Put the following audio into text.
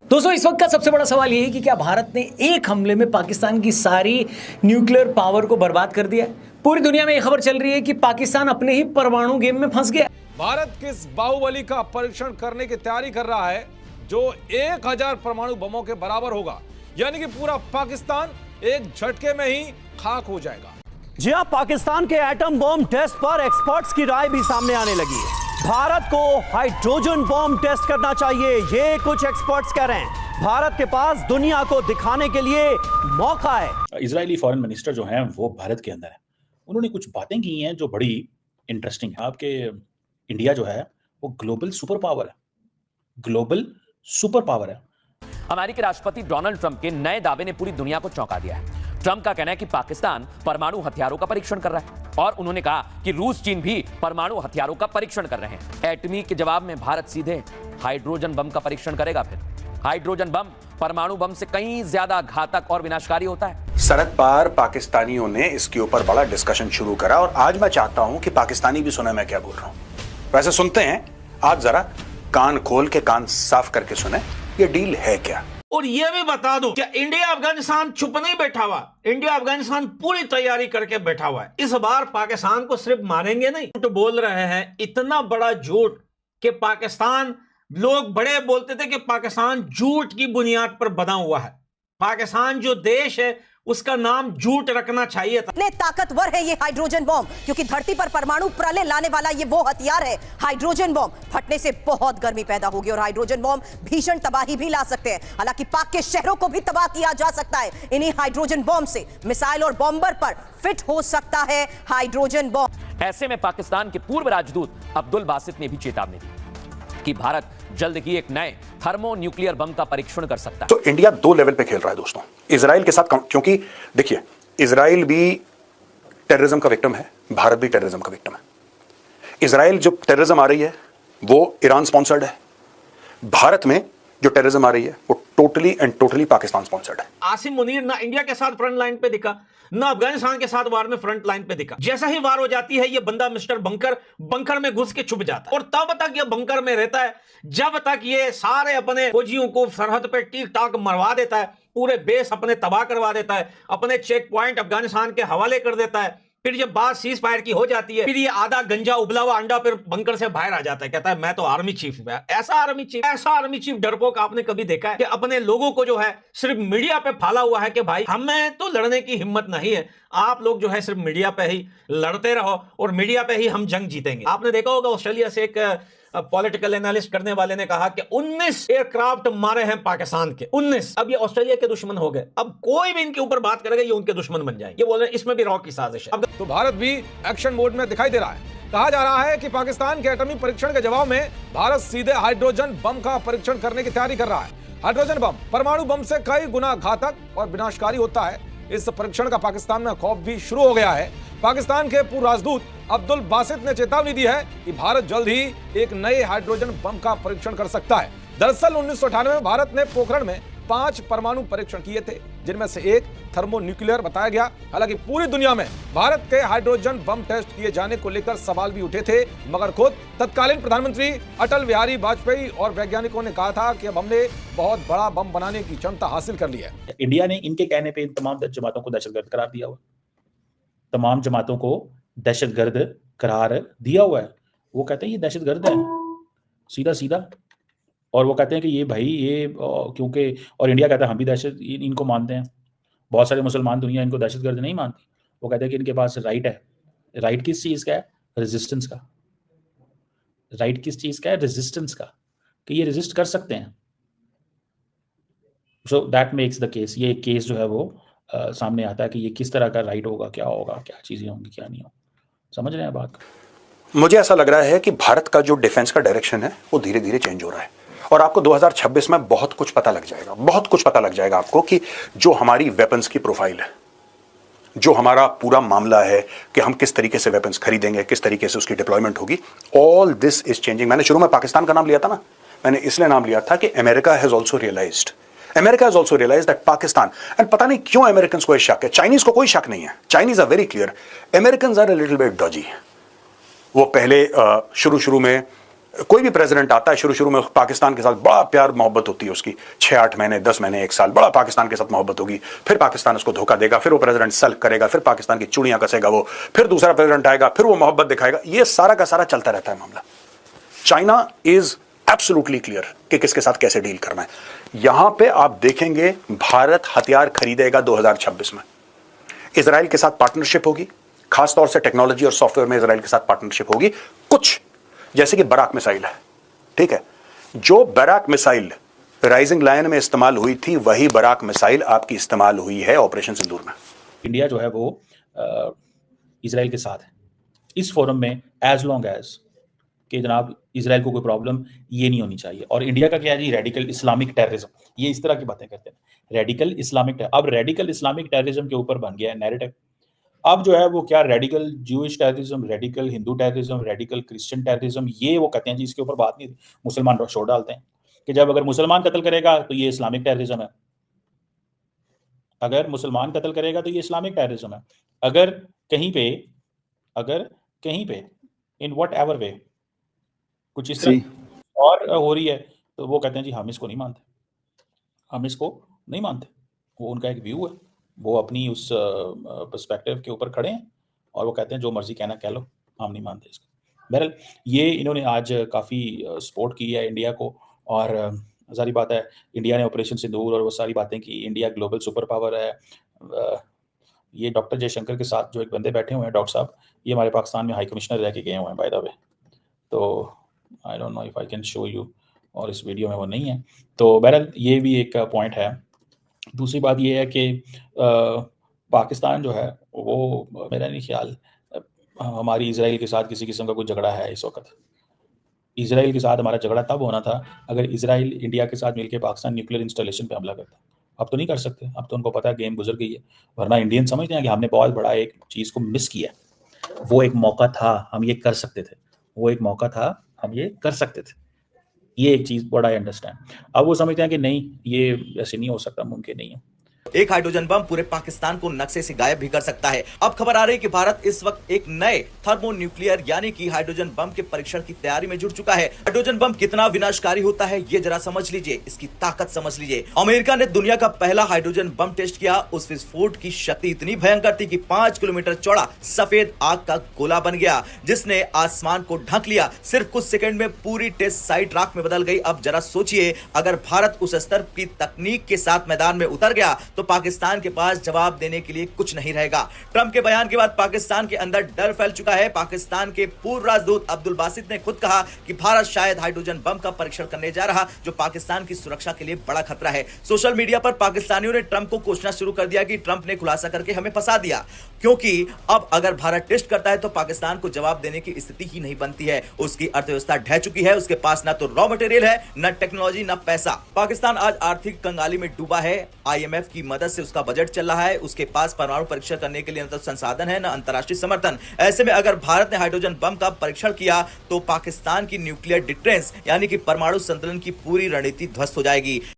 दोस्तों इस वक्त का सबसे बड़ा सवाल यह है कि क्या भारत ने एक हमले में पाकिस्तान की सारी न्यूक्लियर पावर को बर्बाद कर दिया है। पूरी दुनिया में यह खबर चल रही है कि पाकिस्तान अपने ही परमाणु गेम में फंस गया। भारत किस बाहुबली का परीक्षण करने की तैयारी कर रहा है जो 1000 परमाणु बमों के बराबर होगा, यानी कि पूरा पाकिस्तान एक झटके में ही खाक हो जाएगा। जी हां, पाकिस्तान के एटम बॉम्ब टेस्ट पर एक्सपर्ट्स की राय भी सामने आने लगी है। भारत को हाइड्रोजन बॉम्ब टेस्ट करना चाहिए, ये कुछ एक्सपर्ट्स कह रहे हैं। भारत के पास दुनिया को दिखाने के लिए मौका है। इजरायली फॉरेन मिनिस्टर जो हैं वो भारत के अंदर है, उन्होंने कुछ बातें की हैं जो बड़ी इंटरेस्टिंग है। आपके इंडिया जो है वो ग्लोबल सुपर पावर है, ग्लोबल सुपर पावर है। अमेरिकी राष्ट्रपति डोनाल्ड ट्रंप के नए दावे ने पूरी दुनिया को चौंका दिया है। ट्रंप का कहना है कि पाकिस्तान परमाणु हथियारों का परीक्षण कर रहा है और उन्होंने कहा कि रूस चीन भी परमाणु हथियारों का परीक्षण कर रहे हैं। एटमी के जवाब में भारत सीधे हाइड्रोजन बम का परीक्षण करेगा। फिर हाइड्रोजन बम परमाणु बम से कहीं ज्यादा घातक और विनाशकारी होता है। सरहद पार पाकिस्तानियों ने इसके ऊपर बड़ा डिस्कशन शुरू करा और आज मैं चाहता हूं कि पाकिस्तानी भी सुने मैं क्या बोल रहा हूं। वैसे सुनते हैं, आज जरा कान खोल के कान साफ करके सुने ये डील है क्या। और ये भी बता दूं कि इंडिया अफगानिस्तान चुप नहीं बैठा हुआ, इंडिया अफगानिस्तान पूरी तैयारी करके बैठा हुआ है। इस बार पाकिस्तान को सिर्फ मारेंगे नहीं, तो बोल रहे हैं इतना बड़ा झूठ कि पाकिस्तान, लोग बड़े बोलते थे कि पाकिस्तान झूठ की बुनियाद पर बना हुआ है। पाकिस्तान जो देश है उसका नाम झूठ रखना चाहिए था। इतने ताकतवर है ये हाइड्रोजन बॉम्ब क्योंकि धरती पर परमाणु प्रलय लाने वाला ये वो हथियार है। हाइड्रोजन बॉम्ब फटने से बहुत गर्मी पैदा होगी और हाइड्रोजन बॉम्ब भीषण तबाही भी ला सकते हैं। हालांकि पाक के शहरों को भी तबाह किया जा सकता है इन्हीं हाइड्रोजन बॉम्ब से। मिसाइल और बॉम्बर पर फिट हो सकता है हाइड्रोजन बॉम्ब। ऐसे में पाकिस्तान के पूर्व राजदूत अब्दुल बासित ने भी चेतावनी दी कि भारत जल्द ही एक नए थर्मो न्यूक्लियर बम का परीक्षण कर सकता है। तो इंडिया दो लेवल पे खेल रहा है दोस्तों, इजराइल के साथ, क्योंकि देखिए इजराइल भी टेररिज्म का विक्टिम है, भारत भी टेररिज्म का विक्टिम है। इजराइल जो टेररिज्म आ रही है वो ईरान स्पॉन्सर्ड है, भारत में जो टेररिज्म आ रही है वो totally and totally Pakistan sponsored है। आसिम मुनीर ना इंडिया के साथ फ्रंट लाइन पे दिखा, ना अफगानिस्तान के साथ वार में फ्रंट लाइन पे दिखा। जैसा ही वार हो जाती है ये बंदा मिस्टर बंकर में घुस के छुप जाता है और तब तक ये बंकर में रहता है जब तक ये सारे अपने फौजियों को सरहद पे टीक टाक मरवा देता है, पूरे बेस अपने तबाह करवा देता है, अपने चेक पॉइंट अफगानिस्तान के हवाले कर देता है। फिर जब बात सीज फायर की हो जाती है फिर ये आधा गंजा उबला हुआ अंडा फिर बंकर से बाहर आ जाता है, कहता है मैं तो आर्मी चीफ हूं। ऐसा आर्मी चीफ डरपोक आपने कभी देखा है कि अपने लोगों को जो है सिर्फ मीडिया पे फाला हुआ है कि भाई हमें तो लड़ने की हिम्मत नहीं है, आप लोग जो है सिर्फ मीडिया पे ही लड़ते रहो और मीडिया पे ही हम जंग जीतेंगे। आपने देखा होगा ऑस्ट्रेलिया से एक पॉलिटिकल एनालिस्ट करने वाले ने कहा कि 19 एयरक्राफ्ट मारे हैं पाकिस्तान के, 19। अब ये ऑस्ट्रेलिया के दुश्मन हो गए, अब कोई भी इनके ऊपर बात करेगा ये उनके दुश्मन बन जाएंगे। ये बोल रहे हैं इसमें भी रॉ की साजिश है। तो भारत भी एक्शन मोड में दिखाई दे रहा है। कहा जा रहा है कि पाकिस्तान के एटमी परीक्षण के जवाब में भारत सीधे हाइड्रोजन बम का परीक्षण करने की तैयारी कर रहा है। हाइड्रोजन बम परमाणु बम से कई गुना घातक और विनाशकारी होता है। इस परीक्षण का पाकिस्तान में खौफ भी शुरू हो गया है। पाकिस्तान के पूर्व राजदूत अब्दुल बासित ने चेतावनी दी है कि भारत जल्द ही एक नए हाइड्रोजन बम का परीक्षण कर सकता है। दरअसल 1998 में भारत ने पोखरण में 5 परमाणु परीक्षण किए थे, जिनमें से एक थर्मो न्यूक्लियर बताया गया। हालांकि पूरी दुनिया में भारत के हाइड्रोजन बम टेस्ट किए जाने को लेकर सवाल भी उठे थे, मगर खुद तत्कालीन प्रधानमंत्री अटल बिहारी वाजपेयी और वैज्ञानिकों ने कहा था कि अब हमने बहुत बड़ा बम बनाने की क्षमता हासिल कर ली है। इंडिया ने इनके कहने पे इन तमाम जमातों को दहशतगर्द करार दिया हुआ, तमाम जमातों को दहशतगर्द करार दिया हुआ है। वो कहते हैं ये दहशतगर्द है सीधा सीधा, और वो कहते हैं कि ये भाई ये क्योंकि, और इंडिया कहता है हम भी दहशत इनको मानते हैं। बहुत सारे मुसलमान दुनिया इनको दहशतगर्द नहीं मानती। वो कहते हैं कि इनके पास राइट है। राइट किस चीज़ का है? रेजिस्टेंस का। राइट किस चीज़ का है? रेजिस्टेंस का, कि ये रेजिस्ट कर सकते हैं। So that makes the case, ये केस जो है वो सामने आता है कि ये किस तरह का राइट होगा, क्या होगा, क्या चीज़ें होंगी, क्या नहीं होगा। समझ रहे हैं बात? मुझे ऐसा लग रहा है कि भारत का जो डिफेंस का डायरेक्शन है वो धीरे धीरे चेंज हो रहा है और आपको 2026 में बहुत कुछ पता लग जाएगा, बहुत कुछ पता लग जाएगा आपको कि जो हमारी वेपन्स की प्रोफाइल है, जो हमारा पूरा मामला है कि हम किस तरीके से वेपन्स खरीदेंगे, किस तरीके से उसकी डिप्लॉयमेंट होगी, ऑल दिस इज चेंजिंग। मैंने शुरू में पाकिस्तान का नाम लिया था ना, मैंने इसलिए नाम लिया था कि America has also realised that Pakistan, and पता नहीं क्यों अमेरिकन को शक है, चाइनीज को कोई शक नहीं है। Chinese are very clear, American are a little bit dodgy. वो पहले शुरू में कोई भी प्रेसिडेंट आता है, शुरू में पाकिस्तान के साथ बड़ा प्यार मोहब्बत होती है उसकी, 6-8 महीने, 10 महीने, 1 साल बड़ा पाकिस्तान के साथ मोहब्बत होगी, फिर पाकिस्तान उसको धोखा देगा, फिर वो प्रेसिडेंट सल्क करेगा, फिर पाकिस्तान की चूड़ियां कसेगा वो, फिर दूसरा प्रेसिडेंट आएगा, फिर वो मोहब्बत दिखाएगा। ये सारा का सारा चलता रहता है मामला। चाइना इज एब्सोल्युटली क्लियर कि किसके साथ कैसे डील करना है। यहां पे आप देखेंगे भारत हथियार खरीदेगा 2026 में, इजराइल के साथ पार्टनरशिप होगी, खासतौर से टेक्नोलॉजी और सॉफ्टवेयर में इजराइल के साथ पार्टनरशिप होगी। कुछ जैसे कि बराक मिसाइल है, ठीक है, जो बराक मिसाइल राइजिंग लायन में इस्तेमाल हुई थी वही बराक मिसाइल आपकी इस्तेमाल हुई है ऑपरेशन सिंदूर में। इंडिया जो है वो इजराइल के साथ है इस फोरम में, एज लॉन्ग एज कि जनाब इजराइल को कोई प्रॉब्लम ये नहीं होनी चाहिए। और इंडिया का क्या है जी, रेडिकल इस्लामिक टेररिज्म, ये इस तरह की बातें करते हैं, रेडिकल इस्लामिक। अब रेडिकल इस्लामिक टेररिज्म के ऊपर बन गया है नैरेटिव। अब जो है वो क्या, radical Jewish terrorism, radical Hindu terrorism, radical Christian terrorism, ये वो कहते हैं जी इसके ऊपर बात नहीं, मुसलमान शोर डालते हैं कि जब अगर मुसलमान कत्ल करेगा तो ये इस्लामिक टेररिज्म है, अगर मुसलमान कत्ल करेगा तो ये इस्लामिक टेररिज्म है, अगर कहीं पे इन वट एवर वे कुछ इस तरह और हो रही है तो वो कहते हैं जी हम इसको नहीं मानते, हम इसको नहीं मानते। वो उनका एक व्यू है, वो अपनी उस पर्सपेक्टिव के ऊपर खड़े हैं और वो कहते हैं जो मर्जी कहना कह लो, हम नहीं मानते इसको। बहरहाल ये इन्होंने आज काफ़ी सपोर्ट की है इंडिया को, और सारी बात है इंडिया ने ऑपरेशन सिंदूर और वो सारी बातें की, इंडिया ग्लोबल सुपर पावर है। ये डॉक्टर जयशंकर के साथ जो एक बंदे बैठे हुए हैं, डॉक्टर साहब, ये हमारे पाकिस्तान में हाई कमिश्नर रह के गए हुए हैं बाय द वे, तो I don't know if I can show you, और इस वीडियो में वो नहीं है। तो बहरहाल ये भी एक पॉइंट है। दूसरी बात ये है कि पाकिस्तान जो है वो, मेरा नहीं ख्याल हमारी इजराइल के साथ किसी किस्म का कोई झगड़ा है इस वक्त। इजराइल के साथ हमारा झगड़ा तब होना था अगर इजराइल इंडिया के साथ मिलकर पाकिस्तान न्यूक्लियर इंस्टॉलेशन पे हमला करता। अब तो नहीं कर सकते, अब तो उनको पता है गेम गुजर गई है। वरना इंडियन समझते हैं कि हमने बहुत बड़ा एक चीज़ को मिस किया, वो एक मौका था, हम ये कर सकते थे, वो एक मौका था, हम ये कर सकते थे, ये एक चीज़ बड़ा आई अंडरस्टैंड। अब वो समझते हैं कि नहीं, ये ऐसे नहीं हो सकता, मुमकिन नहीं है। एक हाइड्रोजन बम पूरे पाकिस्तान को नक्शे से गायब भी कर सकता है। अब खबर आ रही है कि भारत इस वक्त एक नए थर्मोन्यूक्लियर यानी कि हाइड्रोजन बम के परीक्षण की तैयारी में जुट चुका है। हाइड्रोजन बम कितना विनाशकारी होता है ये जरा समझ लीजिए, इसकी ताकत समझ लीजिए। अमेरिका ने दुनिया का पहला हाइड्रोजन बम टेस्ट किया। उस विस्फोट की शक्ति इतनी भयंकर थी कि 5 किलोमीटर चौड़ा सफेद आग का गोला बन गया, जिसने आसमान को ढक लिया। सिर्फ कुछ सेकंड में पूरी टेस्ट साइट राख में बदल गई। अब जरा सोचिए, अगर भारत उस स्तर की तकनीक के साथ मैदान में उतर गया तो पाकिस्तान के पास जवाब देने के लिए कुछ नहीं रहेगा। ट्रंप के बयान के बाद पाकिस्तान के अंदर डर फैल चुका है। पाकिस्तान के पूर्व राजदूत अब्दुल बासित ने खुद कहा कि भारत शायद हाइड्रोजन बम का परीक्षण करने जा रहा, जो पाकिस्तान की सुरक्षा के लिए बड़ा खतरा है। सोशल मीडिया पर पाकिस्तानियों ने ट्रंप को कोसना शुरू कर दिया कि ट्रंप ने खुलासा करके हमें फंसा दिया, क्योंकि अब अगर भारत टेस्ट करता है तो पाकिस्तान को जवाब देने की स्थिति ही नहीं बनती है। उसकी अर्थव्यवस्था ढह चुकी है, उसके पास ना तो रॉ मटेरियल है, न टेक्नोलॉजी, न पैसा। पाकिस्तान आज आर्थिक कंगाली में डूबा है। IMF की मदद से उसका बजट चल रहा है, उसके पास परमाणु परीक्षण करने के लिए न तो संसाधन है, न अंतर्राष्ट्रीय समर्थन। ऐसे में अगर भारत ने हाइड्रोजन बम का परीक्षण किया तो पाकिस्तान की न्यूक्लियर डिफेंस यानी कि परमाणु संतुलन की पूरी रणनीति ध्वस्त हो जाएगी।